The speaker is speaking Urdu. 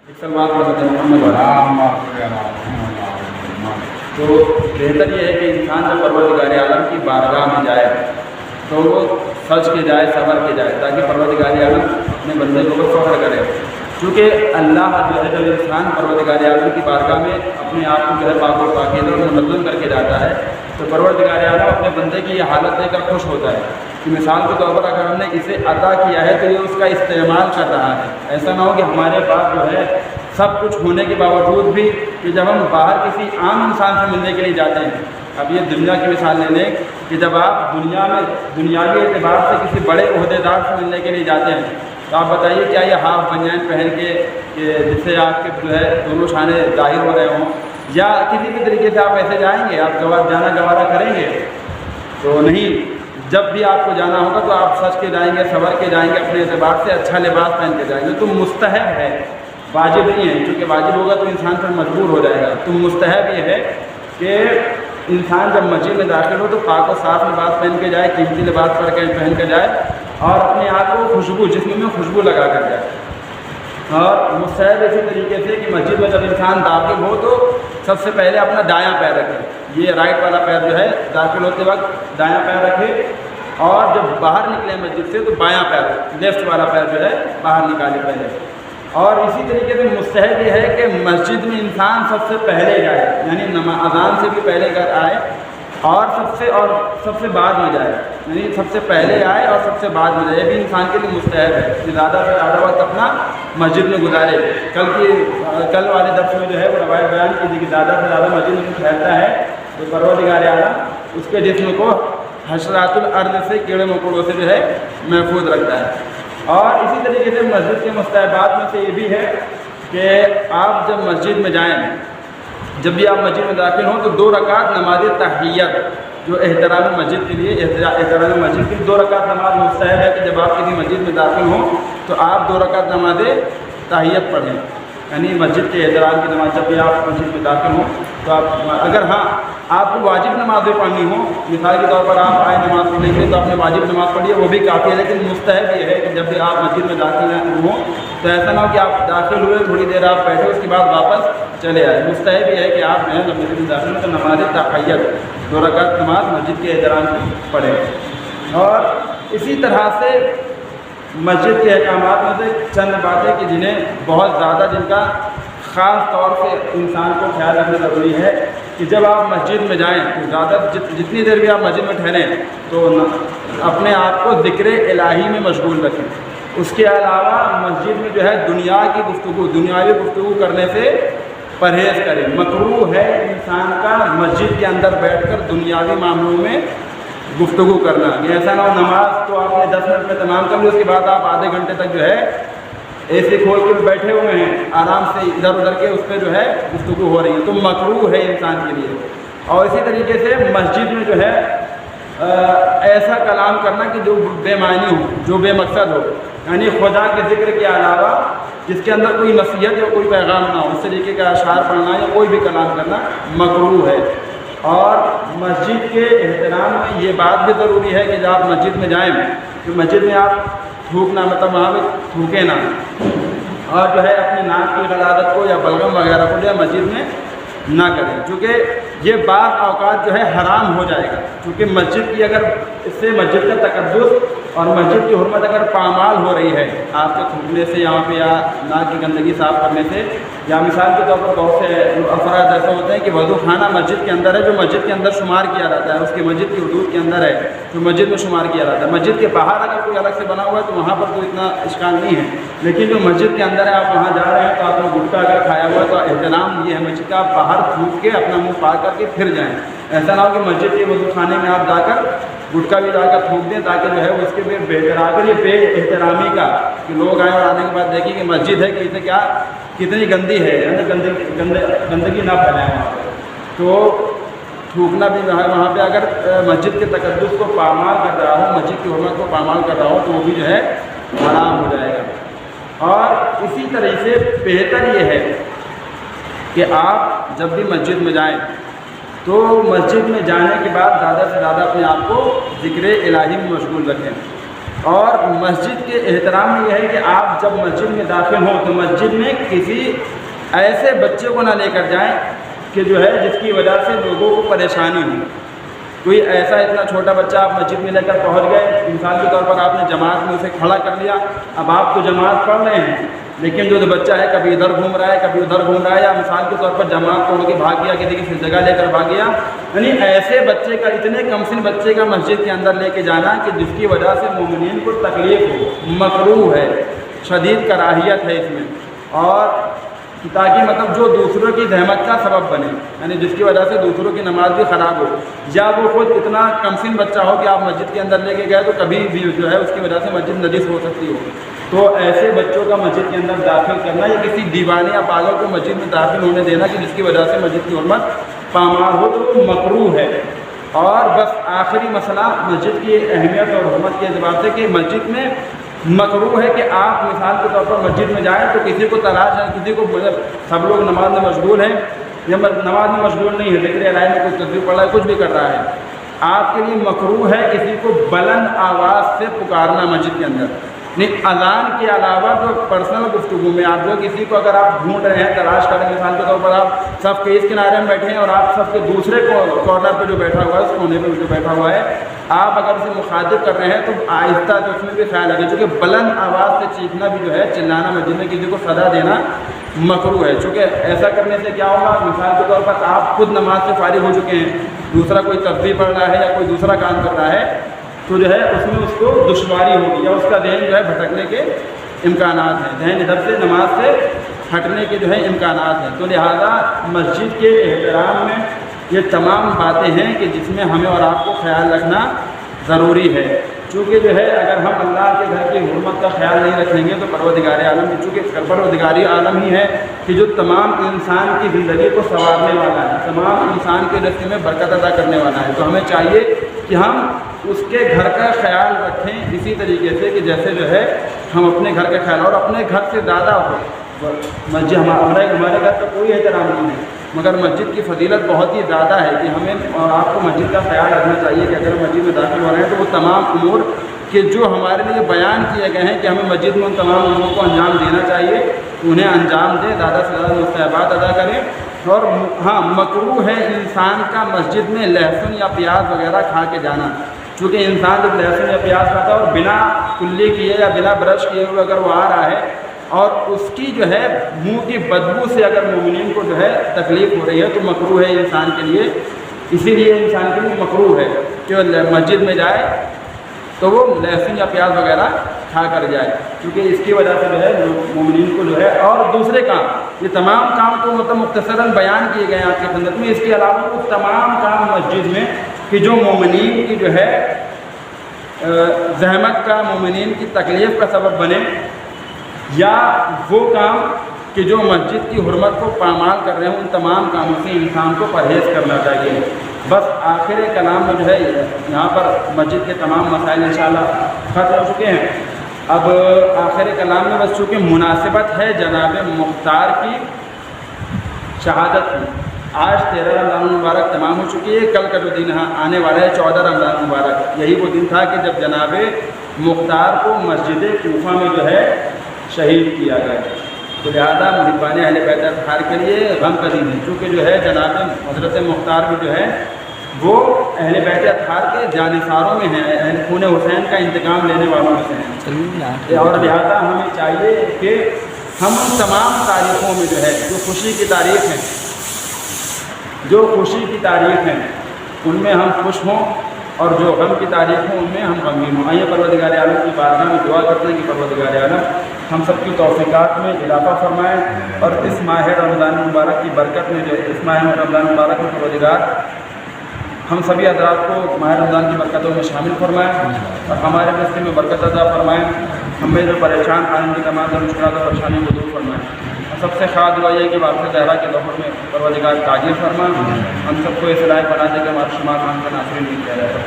تو بہتر یہ ہے کہ انسان جب پروردگار عالم کی بارگاہ میں جائے تو وہ سچ کے جائے، صبر کے جائے، تاکہ پروردگار عالم اپنے بندے کو فخر کرے. کیونکہ اللہ جو ہے جب انسان پروردگار عالم کی بارگاہ میں اپنے آپ کو جو ہے پاک و پاکیزہ اور منظم کر کے جاتا ہے تو پروردگار عالم اپنے بندے کی یہ حالت دیکھ کر خوش ہوتا ہے کہ مثال کے طور پر اگر ہم نے اسے عطا کیا ہے تو یہ اس کا استعمال کر رہا ہے. ایسا نہ ہو کہ ہمارے پاس جو ہے سب کچھ ہونے کے باوجود بھی کہ جب ہم باہر کسی عام انسان سے ملنے کے لیے جاتے ہیں، اب یہ دنیا کی مثال لے لیں کہ جب آپ دنیا میں دنیاوی اعتبار سے کسی بڑے عہدیدار سے ملنے کے لیے جاتے ہیں تو آپ بتائیے کیا یہ ہاف بنیان پہن کے کہ جس سے آپ کے جو ہے دونوں شانے ظاہر ہو رہے ہوں، یا کسی بھی طریقے سے آپ ایسے جائیں گے؟ آپ جانا گوارا کریں گے؟ تو نہیں. جب بھی آپ کو جانا ہوگا تو آپ سچ کے جائیں گے، صبر کے جائیں گے، اپنے اعتبار سے اچھا لباس پہن کے جائیں گے. تو مستحب ہے، واجب نہیں ہے، کیونکہ واجب ہوگا تو انسان پر مجبور ہو جائے گا. تو مستحب یہ ہے کہ انسان جب مسجد میں داخل ہو تو پاک و صاف لباس پہن کے جائے، قیمتی لباس پہن کے جائے، اور اپنے آپ کو خوشبو، جسم میں خوشبو لگا کر جائے. اور مستحب اسی طریقے سے کہ مسجد میں جب انسان داخل ہو تو سب سے پہلے اپنا دایاں پیر رکھے. یہ رائٹ والا پیر جو ہے داخل ہوتے وقت دایاں پیر رکھے، اور جب باہر نکلے مسجد سے تو بایاں پیر، لیفٹ والا پیر جو ہے باہر نکالے پہلے. اور اسی طریقے سے مستحب یہ ہے کہ مسجد میں انسان سب سے پہلے جائے، یعنی اذان سے بھی پہلے گھر آئے، اور سب سے بعد میں جائے، یعنی سب سے پہلے آئے اور سب سے بعد میں جائے. یہ بھی انسان کے لیے مستحب ہے کہ زیادہ سے زیادہ وقت اپنا مسجد میں گزارے. کل والے درس میں جو ہے وہ روایت بیان کی تھی کہ زیادہ سے زیادہ مسجد میں ٹھہرتا ہے تو پروردگار عالم اس کے جسم کو حشرات الارض سے، کیڑے مکوڑوں سے جو ہے محفوظ رکھتا ہے. اور اسی طریقے سے مسجد کے مستحبات میں سے یہ بھی ہے کہ آپ جب مسجد میں جائیں، جب بھی آپ مسجد میں داخل ہوں تو 2 رکعت نماز تحیت، جو احترام مسجد کے لیے، احترام مسجد کے 2 رکعت نماز مستحب ہے کہ جب آپ کسی مسجد میں داخل ہوں تو آپ 2 رکعت نماز تحیت پڑھیں، یعنی مسجد کے احترام کی نماز. جب بھی آپ مسجد میں داخل ہوں تو اگر آپ کو واجب نمازیں پڑھنی ہوں، مثال کے طور پر آپ آئے نماز پڑھنے کے لیے تو آپ نے واجب نماز پڑھی ہے، وہ بھی کافی ہے. لیکن مستحب یہ ہے کہ جب بھی آپ مسجد میں داخل ہوں تو ایسا نہ ہو کہ آپ داخل ہوئے، تھوڑی دیر آپ بیٹھے، اس کے بعد واپس چلے آئے. مستحب یہ ہے کہ آپ جو ہے مسجد میں داخل ہوں تو نماز تحیت 2 رکعت نماز مسجد کے احترام کی پڑھیں. اور اسی طرح سے مسجد کے احکامات میں سے چند باتیں کہ جنہیں بہت زیادہ، جن کا خاص طور سے انسان کو خیال رکھنا ضروری ہے کہ جب آپ مسجد میں جائیں تو زیادہ جتنی دیر بھی آپ مسجد میں ٹھہریں تو اپنے آپ کو ذکر الہی میں مشغول رکھیں. اس کے علاوہ مسجد میں جو ہے دنیا کی گفتگو، دنیاوی گفتگو کرنے سے پرہیز کریں. مکروہ ہے انسان کا مسجد کے اندر بیٹھ کر دنیاوی معاملوں میں گفتگو کرنا. یہ ایسا نہ ہو نماز تو آپ نے 10 منٹ میں تمام کر لی، اس کے بعد آپ آدھے گھنٹے تک جو ہے اے سی کھول کے بیٹھے ہوئے ہیں، آرام سے ادھر ادھر کے اس پہ جو ہے گفتگو ہو رہی ہے، تو مکروہ ہے انسان کے لیے. اور اسی طریقے سے مسجد میں جو ہے ایسا کلام کرنا کہ جو بے معنی ہو، جو بے مقصد ہو، یعنی خدا کے ذکر کے علاوہ جس کے اندر کوئی نصیحت یا کوئی پیغام نہ ہو، اس طریقے کا اشعار پڑھنا یا کوئی بھی کلام کرنا مکروہ ہے. اور مسجد کے احترام میں یہ بات بھی ضروری ہے کہ جب آپ مسجد میں جائیں تو مسجد میں آپ تھوکنا، مطلب وہاں پہ تھوکے نہ، اور جو ہے اپنی ناک کی غلاظت کو یا بلغم وغیرہ کو جو ہے مسجد میں نہ کریں، کیونکہ یہ بعض اوقات جو ہے حرام ہو جائے گا. کیونکہ مسجد کی اگر اس سے مسجد کا تقدس اور مسجد کی حرمت اگر پامال ہو رہی ہے آپ کے تھوکنے سے یہاں پہ، یا ناک کی گندگی صاف کرنے سے، یا مثال کے طور پر بہت سے افراد ایسے ہوتے ہیں کہ وضو خانہ مسجد کے اندر ہے، جو مسجد کے اندر شمار کیا جاتا ہے، اس کے مسجد کی حدود کے اندر ہے، جو مسجد میں شمار کیا جاتا ہے. مسجد کے باہر اگر کوئی الگ سے بنا ہوا ہے تو وہاں پر تو اتنا اشکال نہیں ہے، لیکن جو مسجد کے اندر ہے آپ وہاں جا رہے ہیں تو آپ نے گٹکا اگر کھایا ہوا ہے تو احترام یہ ہے مسجد کا، آپ باہر تھوک کے اپنا منہ پار کر کے پھر جائیں. ایسا نہ ہو کہ مسجد کے وضو خانے میں آپ جا کر گٹکا بھی جا کر تھوک دیں، تاکہ جو ہے اس کے بھی بہتر یہ بے احترامی کا کہ لوگ آئیں اور آنے کے بعد دیکھیں کہ مسجد ہے کہ اسے کیا کتنی گندی ہے، گندگی نہ پھیلائیں وہاں پہ. تو تھوکنا بھی وہاں پہ اگر مسجد کے تقدس کو پامال کر رہا ہو، مسجد کی حرمت کو پامال کر رہا ہو تو وہ بھی جو ہے حرام ہو جائے گا. اور اسی طرح سے بہتر یہ ہے کہ آپ جب بھی مسجد میں جائیں تو مسجد میں جانے کے بعد زیادہ سے زیادہ اپنے آپ کو ذکر الہی میں مشغول رکھیں. اور مسجد کے احترام میں یہ ہے کہ آپ جب مسجد میں داخل ہوں تو مسجد میں کسی ایسے بچے کو نہ لے کر جائیں کہ جو ہے جس کی وجہ سے لوگوں کو پریشانی ہو. کوئی ایسا اتنا چھوٹا بچہ آپ مسجد میں لے کر پہنچ گئے، مثال کے طور پر آپ نے جماعت میں اسے کھڑا کر لیا، اب آپ تو جماعت پڑھ رہے ہیں لیکن جو بچہ ہے کبھی ادھر گھوم رہا ہے کبھی ادھر گھوم رہا ہے، یا مثال کے طور پر جماعت توڑ کے بھاگ گیا، کسی جگہ لے کر بھاگ گیا، یعنی ایسے بچے کا، اتنے کم سن بچے کا مسجد کے اندر لے کے جانا کہ جس کی وجہ سے مومنین کو تکلیف ہو، مکروہ ہے، شدید کراہیت ہے اس میں، اور تاکہ مطلب جو دوسروں کی زحمت کا سبب بنے، یعنی جس کی وجہ سے دوسروں کی نماز بھی خراب ہو، یا وہ خود اتنا کم سن بچہ ہو کہ آپ مسجد کے اندر لے کے گئے تو کبھی بھی جو ہے اس کی وجہ سے مسجد نجس ہو سکتی ہو، تو ایسے بچوں کا مسجد کے اندر داخل کرنا یا کسی دیوانے یا پاگل کو مسجد میں داخل ہونے دینا کہ جس کی وجہ سے مسجد کی حرمت پامال ہو، تو وہ مکروہ ہے. اور بس آخری مسئلہ مسجد کی اہمیت اور حرمت کے اعتبار سے کہ مسجد میں مکروہ ہے کہ آپ مثال کے طور پر مسجد میں جائیں تو کسی کو تلاش ہے، کسی کو مطلب سب لوگ نماز میں مشغول ہیں یا نماز میں مشغول نہیں ہے، ذکر الہی میں کچھ تصویر پڑھ رہا ہے، کچھ بھی کر رہا ہے، آپ کے لیے مکروہ ہے کسی کو بلند آواز سے پکارنا مسجد کے اندر. نہیں، اذان کے علاوہ جو پرسنل گفتگو میں آپ جو کسی کو اگر آپ ڈھونڈ رہے ہیں، تلاش کریں، مثال کے طور پر آپ صف کے اس کنارے میں بیٹھے ہیں اور آپ صف کے دوسرے کارنر پہ جو بیٹھا ہوا ہے، اس کونے پہ جو بیٹھا ہوا ہے، آپ اگر اسے مخاطب کر رہے ہیں تو آہستہ تو اس میں بھی خیال رکھیں، چونکہ بلند آواز سے چیخنا بھی جو ہے، چلانا مسجد میں کسی کو صدا دینا مکروہ ہے. چونکہ ایسا کرنے سے کیا ہوگا، مثال کے طور پر آپ خود نماز سے فارغ ہو چکے ہیں، دوسرا کوئی تسبیح پڑھ رہا ہے یا کوئی دوسرا کام کر رہا ہے، تو جو ہے اس میں اس کو دشواری ہوگی یا اس کا ذہن جو ہے بھٹکنے کے امکانات ہیں، ذہن ادھر سے نماز سے ہٹنے کے جو ہے امکانات ہیں. تو لہٰذا مسجد کے احترام میں یہ تمام باتیں ہیں کہ جس میں ہمیں اور آپ کو خیال رکھنا ضروری ہے. چونکہ جو ہے اگر ہم اللہ کے گھر کی حرمت کا خیال نہیں رکھیں گے تو پروردگار عالم بھی، چونکہ پروردگاری عالم ہی ہے کہ جو تمام انسان کی زندگی کو سنوارنے والا ہے، تمام انسان کے راستے میں برکت عطا کرنے والا ہے، تو ہمیں چاہیے کہ ہم اس کے گھر کا خیال رکھیں اسی طریقے سے کہ جیسے جو ہے ہم اپنے گھر کا خیال، اور اپنے گھر سے زیادہ ہو. مسجد ہمارے گھر کا کوئی احترام نہیں ہے، مگر مسجد کی فضیلت بہت ہی زیادہ ہے کہ ہمیں اور آپ کو مسجد کا خیال رکھنا چاہیے کہ اگر مسجد میں داخل ہو رہے ہیں تو وہ تمام امور کہ جو ہمارے لیے بیان کیے گئے ہیں کہ ہمیں مسجد میں ان تمام امور کو انجام دینا چاہیے، انہیں انجام دیں، زیادہ سے زیادہ مستحبات ادا کریں. اور ہاں، مکروہ ہے انسان کا مسجد میں لہسن یا پیاز وغیرہ کھا کے جانا، چونکہ انسان جب لہسن یا پیاز کھاتا ہے اور بنا کلی کیے یا بنا برش کیے ہوئے اگر وہ آ رہا ہے اور اس کی جو ہے منہ کی بدبو سے اگر مومنین کو جو ہے تکلیف ہو رہی ہے تو مکروہ ہے انسان کے لیے. اسی لیے انسان کے لیے مکروہ ہے کہ مسجد میں جائے تو وہ لہسن یا پیاز وغیرہ کھا کر جائے، کیونکہ اس کی وجہ سے جو ہے مومنین کو جو ہے. اور دوسرے کام، یہ تمام کام تو مطلب مختصراً بیان کیے گئے ہیں آپ کے خدمت میں، اس کے علاوہ وہ تمام کام مسجد میں کہ جو مومنین کی جو ہے زحمت کا، مومنین کی تکلیف کا سبب بنے، یا وہ کام کہ جو مسجد کی حرمت کو پامال کر رہے ہیں، ان تمام کاموں سے انسان کو پرہیز کرنا چاہیے. بس آخر کلام میں جو ہے یہاں پر مسجد کے تمام مسائل انشاءاللہ ختم ہو چکے ہیں. اب آخر کلام میں بس چونکہ مناسبت ہے جناب مختار کی شہادت کی، آج 13 رمضان المبارک تمام ہو چکی ہے، کل کا جو دن آنے والا ہے 14 رمضان المبارک، یہی وہ دن تھا کہ جب جناب مختار کو مسجد کوفہ میں جو ہے شہید کیا گیا. تو لہٰذا محبان اہل بیت اطہار کے لیے غم کا دن ہے، چونکہ جو ہے جناب حضرت مختار بھی جو ہے وہ اہل بیت اطہار کے جانثاروں میں ہیں، اہل خون حسین کا انتقام لینے والوں میں سے ہیں. اور لہٰذا ہمیں چاہیے کہ ہم ان تمام تاریخوں میں جو ہے جو خوشی کی تاریخ ہیں، جو خوشی کی تاریخ ہیں ان میں ہم خوش ہوں، اور جو غم کی تاریخ ہوں ان میں ہم غمگین ہوں. آئیے پروردگار عالم کی بارگاہ میں دعا کرتے ہیں کہ پروردگار عالم ہم سب کی توفیقات میں اضافہ فرمائیں، اور اس ماہ رمضان مبارک کی برکت میں جو اس ماہ رمضان مبارک میں پروردگار ہم سبھی حضرات کو ماہ رمضان کی برکتوں میں شامل فرمائیں اور ہمارے راستے میں برکت عطا فرمائیں. ہمیں جو پریشان آنے کی تمام مشکلات اور پریشانیوں کو دور فرمائیں. سب سے خاص دعا یہ کہ واپس زہرا کے دور میں پروردگار تاجر فرما، ہم سب کو اس لائق بنا دے کہ ہمارا شمار ہم کا ناصرین بھی کیا جائے.